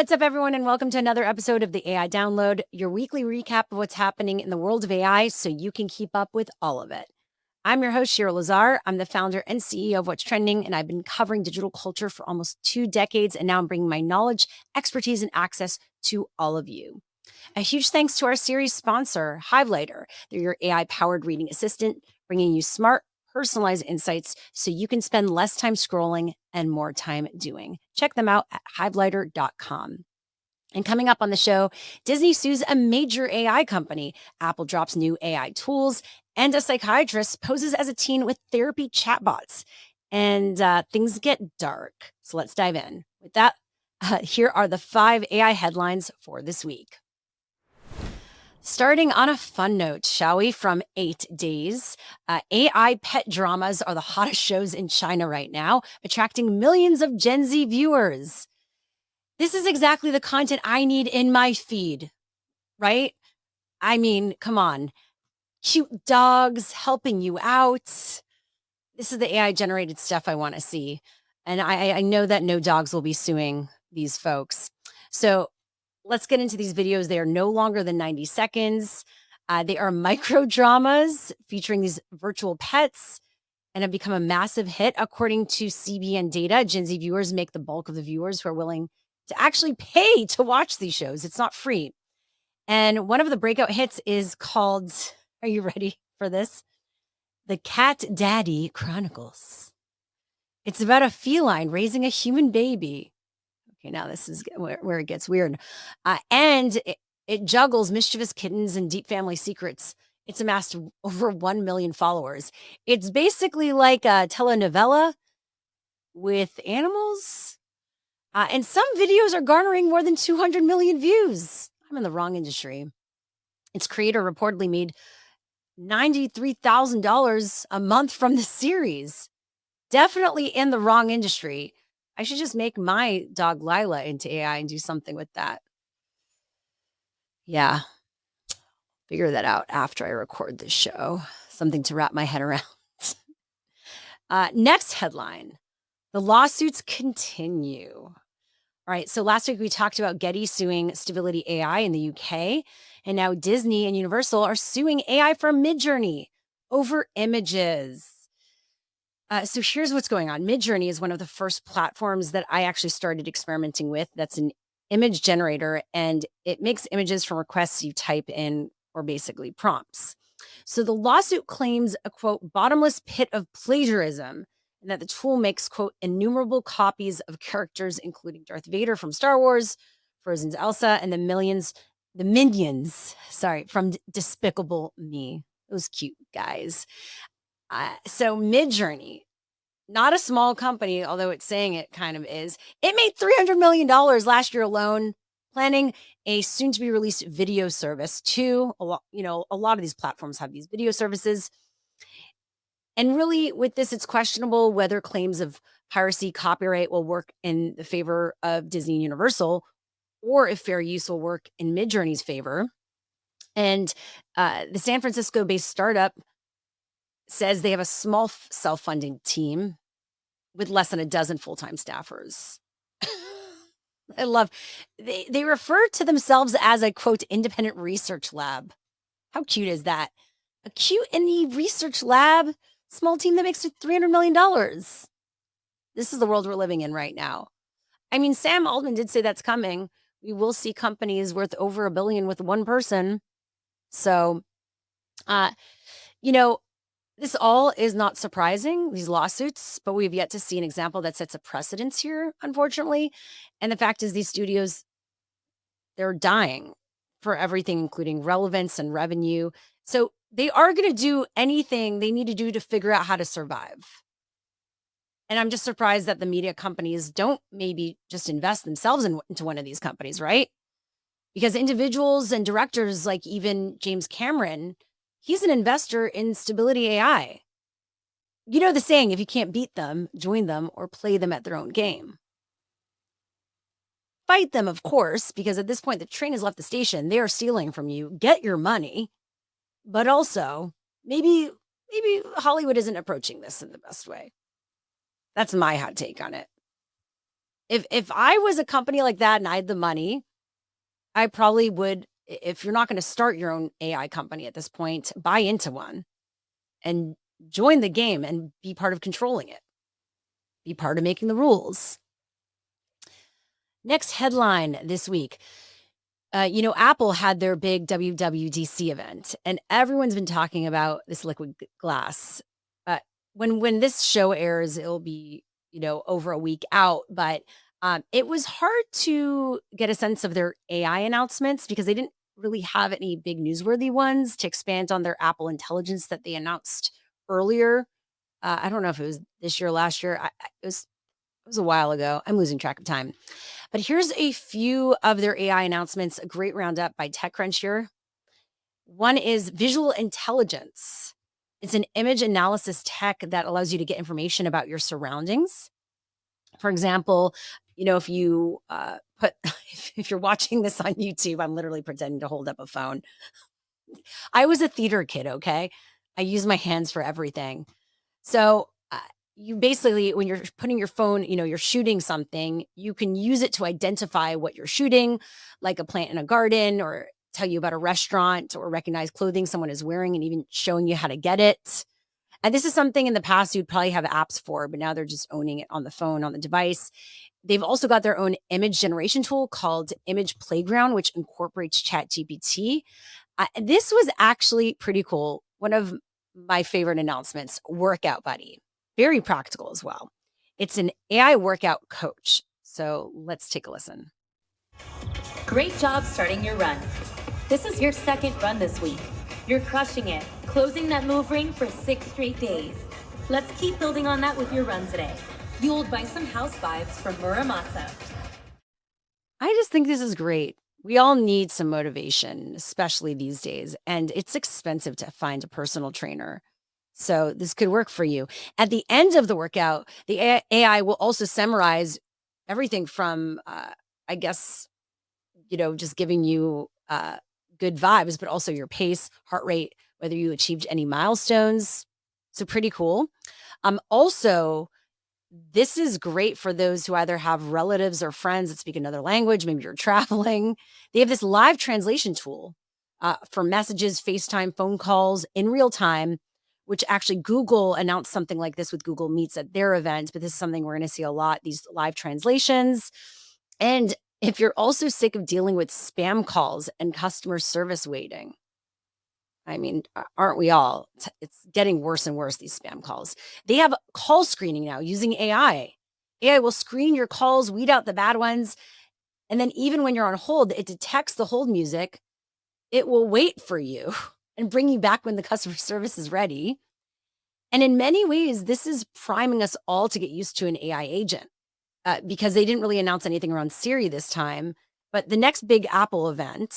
What's up, everyone, and welcome to another episode of the AI Download, your weekly recap of what's happening in the world of AI so you can keep up with all of it. I'm your host, Shira Lazar. I'm the founder and CEO of What's Trending, and I've been covering digital culture for almost 2 decades, and now I'm bringing my knowledge, expertise, and access to all of you. A huge thanks to our series sponsor, HiveLighter. They're your AI-powered reading assistant, bringing you smart, personalized insights so you can spend less time scrolling and more time doing. Check them out at hivelighter.com. And coming up on the show, Disney sues a major AI company, Apple drops new AI tools, and a psychiatrist poses as a teen with therapy chatbots. And things get dark. So let's dive in. With that, here are the 5 AI headlines for this week. Starting on a fun note, shall we, from 8 Days. AI pet dramas are the hottest shows in China right now, attracting millions of Gen Z viewers. This is exactly the content I need in my feed, right? I mean, come on. Cute dogs helping you out. This is the AI-generated stuff I want to see. And I know that no dogs will be suing these folks. So let's get into these videos. They are no longer than 90 seconds. They are micro dramas featuring these virtual pets and have become a massive hit. According to CBN data, Gen Z viewers make the bulk of the viewers who are willing to actually pay to watch these shows. It's not free. And one of the breakout hits is called, are you ready for this? The Cat Daddy Chronicles. It's about a feline raising a human baby. Okay, now this is where it gets weird. And it juggles mischievous kittens and deep family secrets. It's amassed over 1 million followers. It's basically like a telenovela with animals. And some videos are garnering more than 200 million views. I'm in the wrong industry. Its creator reportedly made $93,000 a month from the series. Definitely in the wrong industry. I should just make my dog Lila into AI and do something with that. Yeah. Figure that out after I record this show. Something to wrap my head around. Next headline. The lawsuits continue. All right. So last week we talked about Getty suing Stability AI in the UK. And now Disney and Universal are suing AI for Midjourney over images. So here's what's going on. Midjourney is one of the first platforms that I actually started experimenting with. That's an image generator, and it makes images from requests you type in, or basically prompts. So the lawsuit claims a, quote, bottomless pit of plagiarism, and that the tool makes, quote, innumerable copies of characters, including Darth Vader from Star Wars, Frozen's Elsa, and the minions, from Despicable Me. Those cute guys. So Midjourney, not a small company, although it's saying it kind of is. It made $300 million last year alone, planning a soon-to-be-released video service too. A lot of these platforms have these video services. And really, with this, it's questionable whether claims of piracy copyright will work in the favor of Disney and Universal, or if fair use will work in Midjourney's favor. And the San Francisco-based startup says they have a small self-funding team with less than a dozen full-time staffers. I love, they refer to themselves as a, quote, independent research lab. How cute is that? A cute indie research lab, small team that makes $300 million. This is the world we're living in right now. I mean, Sam Altman did say that's coming. We will see companies worth over $1 billion with one person. So, this all is not surprising, these lawsuits, but we've yet to see an example that sets a precedence here, unfortunately. And the fact is, these studios, they're dying for everything, including relevance and revenue. So they are going to do anything they need to do to figure out how to survive. And I'm just surprised that the media companies don't maybe just invest themselves into one of these companies, right? Because individuals and directors like even James Cameron, he's an investor in Stability AI. You know the saying, if you can't beat them, join them or play them at their own game. Fight them, of course, because at this point, the train has left the station. They are stealing from you. Get your money. But also, maybe Hollywood isn't approaching this in the best way. That's my hot take on it. If I was a company like that and I had the money, I probably would, if you're not going to start your own AI company at this point, buy into one and join the game and be part of controlling it, be part of making the rules. Next headline this week. Apple had their big WWDC event, and everyone's been talking about this liquid glass. Uh, when this show airs, it'll be over a week out. But it was hard to get a sense of their AI announcements because they didn't really have any big newsworthy ones to expand on their Apple Intelligence that they announced earlier. I don't know if it was this year or last year. It was a while ago. I'm losing track of time. But here's a few of their AI announcements, a great roundup by TechCrunch here. One is visual intelligence. It's an image analysis tech that allows you to get information about your surroundings. For example, if you put, if you're watching this on YouTube, I'm literally pretending to hold up a phone. I was a theater kid, okay? I use my hands for everything. So you basically, when you're putting your phone, you're shooting something, you can use it to identify what you're shooting, like a plant in a garden, or tell you about a restaurant, or recognize clothing someone is wearing, and even showing you how to get it. And this is something in the past you'd probably have apps for, but now they're just owning it on the phone, on the device. They've also got their own image generation tool called Image Playground, which incorporates ChatGPT. This was actually pretty cool. One of my favorite announcements, Workout Buddy. Very practical as well. It's an AI workout coach. So let's take a listen. Great job starting your run. This is your second run this week. You're crushing it, closing that move ring for 6 straight days. Let's keep building on that with your run today. Fueled by some house vibes from Muramasa. I just think this is great. We all need some motivation, especially these days, and it's expensive to find a personal trainer. So this could work for you. At the end of the workout, the AI will also summarize everything from, I guess, just giving you good vibes, but also your pace, heart rate, whether you achieved any milestones. So pretty cool. Also, this is great for those who either have relatives or friends that speak another language. Maybe you're traveling. They have this live translation tool for messages, FaceTime, phone calls in real time, which actually Google announced something like this with Google Meets at their event. But this is something we're going to see a lot, these live translations. And if you're also sick of dealing with spam calls and customer service waiting, I mean, aren't we all? It's getting worse and worse, these spam calls. They have call screening now using AI. AI will screen your calls, weed out the bad ones. And then even when you're on hold, it detects the hold music. It will wait for you and bring you back when the customer service is ready. And in many ways, this is priming us all to get used to an AI agent because they didn't really announce anything around Siri this time. But the next big Apple event,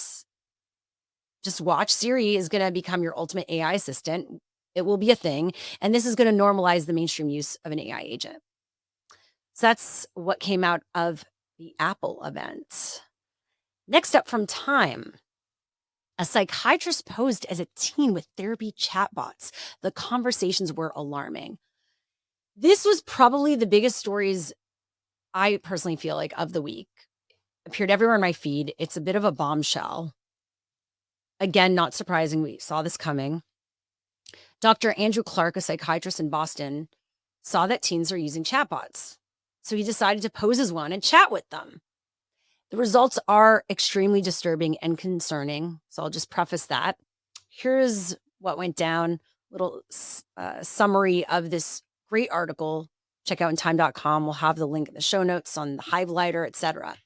just watch, Siri is going to become your ultimate AI assistant. It will be a thing. And this is going to normalize the mainstream use of an AI agent. So that's what came out of the Apple event. Next up from Time, a psychiatrist posed as a teen with therapy chatbots. The conversations were alarming. This was probably the biggest stories I personally feel like of the week. Appeared everywhere in my feed. It's a bit of a bombshell. Again, not surprising. We saw this coming. Dr. Andrew Clark, a psychiatrist in Boston, saw that teens are using chatbots. So he decided to pose as one and chat with them. The results are extremely disturbing and concerning. So I'll just preface that. Here's what went down, little summary of this great article. Check out in time.com. We'll have the link in the show notes on the HiveLighter, etc.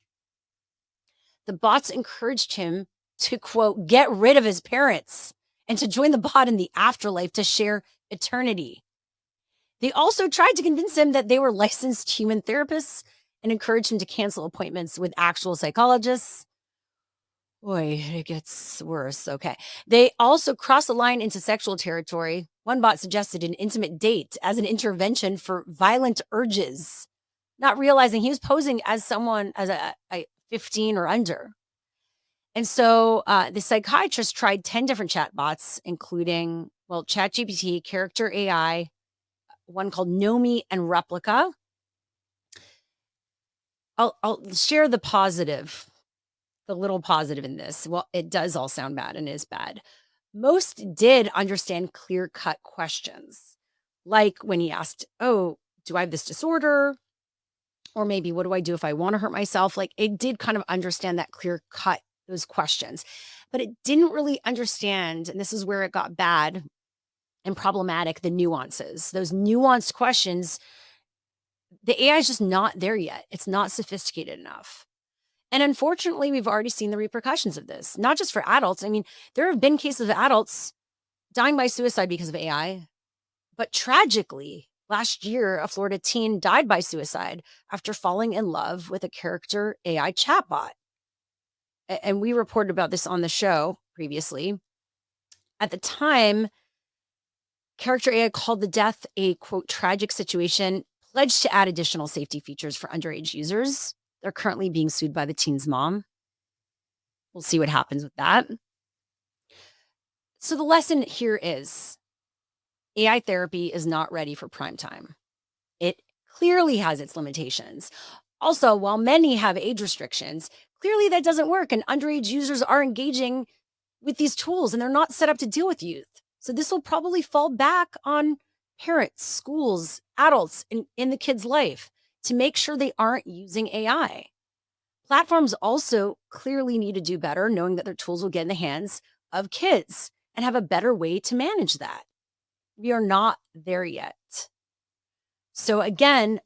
The bots encouraged him to, quote, get rid of his parents and to join the bot in the afterlife to share eternity. They also tried to convince him that they were licensed human therapists and encouraged him to cancel appointments with actual psychologists. Boy, it gets worse. Okay. They also crossed the line into sexual territory. One bot suggested an intimate date as an intervention for violent urges, not realizing he was posing as someone, as a 15 or under. And so the psychiatrist tried 10 different chatbots, including, ChatGPT, Character AI, one called Nomi, and Replica. I'll share the positive, the little positive in this. Well, it does all sound bad and is bad. Most did understand clear-cut questions, like when he asked, "Oh, do I have this disorder?" Or maybe, "What do I do if I want to hurt myself?" Like, it did kind of understand that clear cut, those questions, but it didn't really understand, and this is where it got bad and problematic, the nuances. Those nuanced questions, the AI is just not there yet. It's not sophisticated enough. And unfortunately, we've already seen the repercussions of this, not just for adults. I mean, there have been cases of adults dying by suicide because of AI, but tragically, last year, a Florida teen died by suicide after falling in love with a character AI chatbot. And we reported about this on the show previously. At the time, character AI called the death a quote tragic situation, pledged to add additional safety features for underage users. They're currently being sued by the teen's mom. We'll see what happens with that. So the lesson here is AI therapy is not ready for prime time. It clearly has its limitations. Also, while many have age restrictions, clearly that doesn't work, and underage users are engaging with these tools and they're not set up to deal with youth. So this will probably fall back on parents, schools, adults in the kid's life to make sure they aren't using AI. Platforms also clearly need to do better, knowing that their tools will get in the hands of kids and have a better way to manage that. We are not there yet. So again,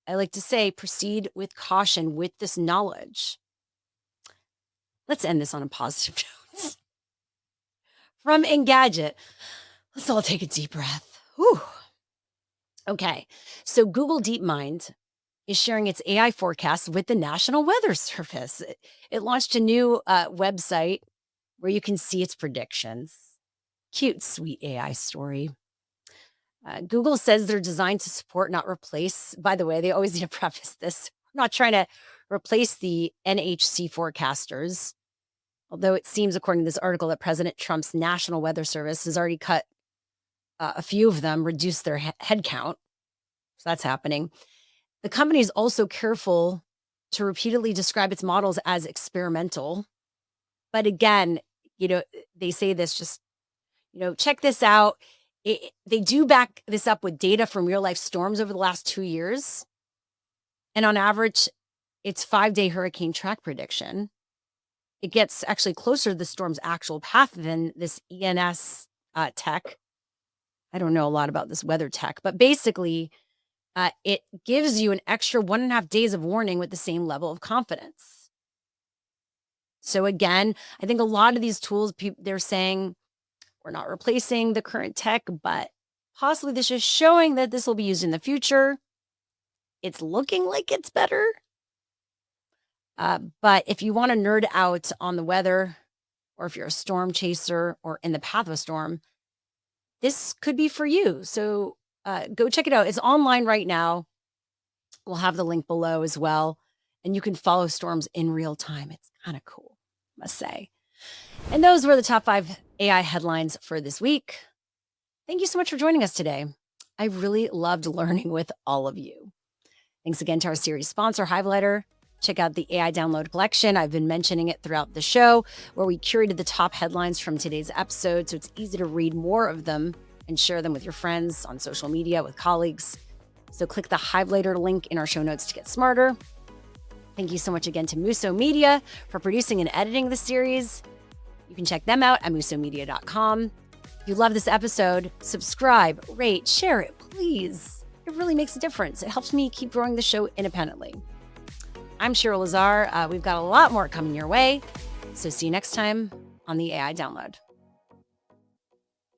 I like to say proceed with caution with this knowledge. Let's end this on a positive note. From Engadget, let's all take a deep breath. Whew. Okay, so Google DeepMind is sharing its AI forecasts with the National Weather Service. It launched a new website where you can see its predictions. Cute, sweet AI story. Google says they're designed to support, not replace. By the way, they always need to preface this. I'm not trying to replace the NHC forecasters, although it seems, according to this article, that President Trump's National Weather Service has already cut a few of them, reduced their headcount. So that's happening. The company is also careful to repeatedly describe its models as experimental. But again, they say this just, check this out. They do back this up with data from real life storms over the last 2 years. And on average, it's 5-day hurricane track prediction. It gets actually closer to the storm's actual path than this ENS tech. I don't know a lot about this weather tech, but basically, it gives you an extra 1.5 days of warning with the same level of confidence. So again, I think a lot of these tools, they're saying, we're not replacing the current tech, but possibly this is showing that this will be used in the future. It's looking like it's better. But if you want to nerd out on the weather, or if you're a storm chaser or in the path of a storm, this could be for you. So go check it out. It's online right now. We'll have the link below as well. And you can follow storms in real time. It's kind of cool, I must say. And those were the top 5 AI headlines for this week. Thank you so much for joining us today. I really loved learning with all of you. Thanks again to our series sponsor, HiveLighter. Check out the AI Download Collection. I've been mentioning it throughout the show, where we curated the top headlines from today's episode, so it's easy to read more of them and share them with your friends on social media, with colleagues. So click the HiveLighter link in our show notes to get smarter. Thank you so much again to Muso Media for producing and editing the series. You can check them out at musomedia.com. If you love this episode, subscribe, rate, share it, please. It really makes a difference. It helps me keep growing the show independently. I'm Shira Lazar. We've got a lot more coming your way. So see you next time on the AI Download.